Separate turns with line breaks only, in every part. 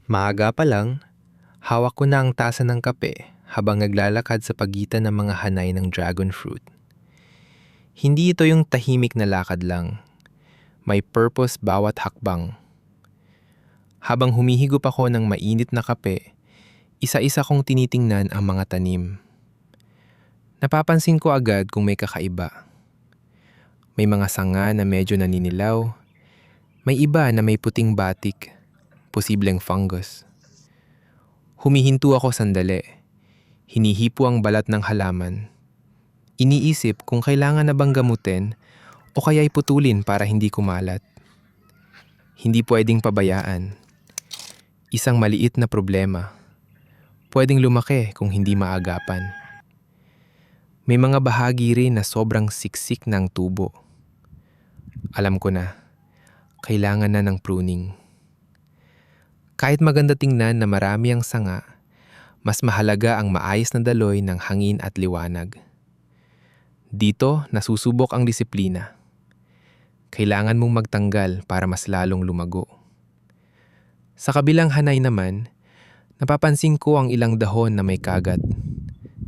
Maaga pa lang, hawak ko na ang tasa ng kape habang naglalakad sa pagitan ng mga hanay ng dragon fruit. Hindi ito yung tahimik na lakad lang. May purpose bawat hakbang. Habang humihigop ako ng mainit na kape, isa-isa kong tinitingnan ang mga tanim. Napapansin ko agad kung may kakaiba. May mga sanga na medyo naninilaw. May iba na may puting batik, posibleng fungus. Humihinto ako sandali. Hinihipo ang balat ng halaman. Iniisip kung kailangan na bang gamutin o kaya'y putulin para hindi kumalat. Hindi pwedeng pabayaan. Isang maliit na problema. Pwedeng lumaki kung hindi maagapan. May mga bahagi rin na sobrang siksik ng tubo. Alam ko na, kailangan na ng pruning. Kahit maganda tingnan na marami ang sanga, mas mahalaga ang maayos na daloy ng hangin at liwanag. Dito, nasusubok ang disiplina. Kailangan mong magtanggal para mas lalong lumago. Sa kabilang hanay naman, napapansin ko ang ilang dahon na may kagat.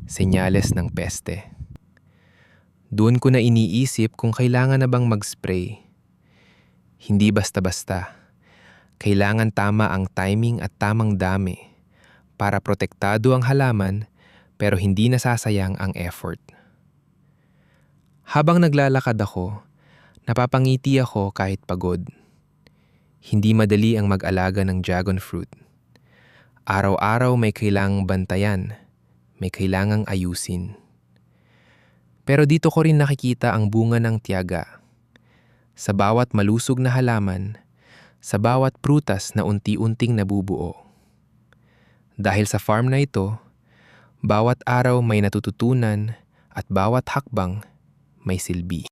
Senyales ng peste. Doon ko na iniisip kung kailangan na bang mag-spray. Hindi basta-basta. Kailangan tama ang timing at tamang dami para protektado ang halaman pero hindi nasasayang ang effort. Habang naglalakad ako, napapangiti ako kahit pagod. Hindi madali ang mag-alaga ng dragon fruit. Araw-araw may kailangang bantayan, may kailangang ayusin. Pero dito ko rin nakikita ang bunga ng tiyaga. Sa bawat malusog na halaman, sa bawat prutas na unti-unting nabubuo. Dahil sa farm na ito, bawat araw may natututunan at bawat hakbang may silbi.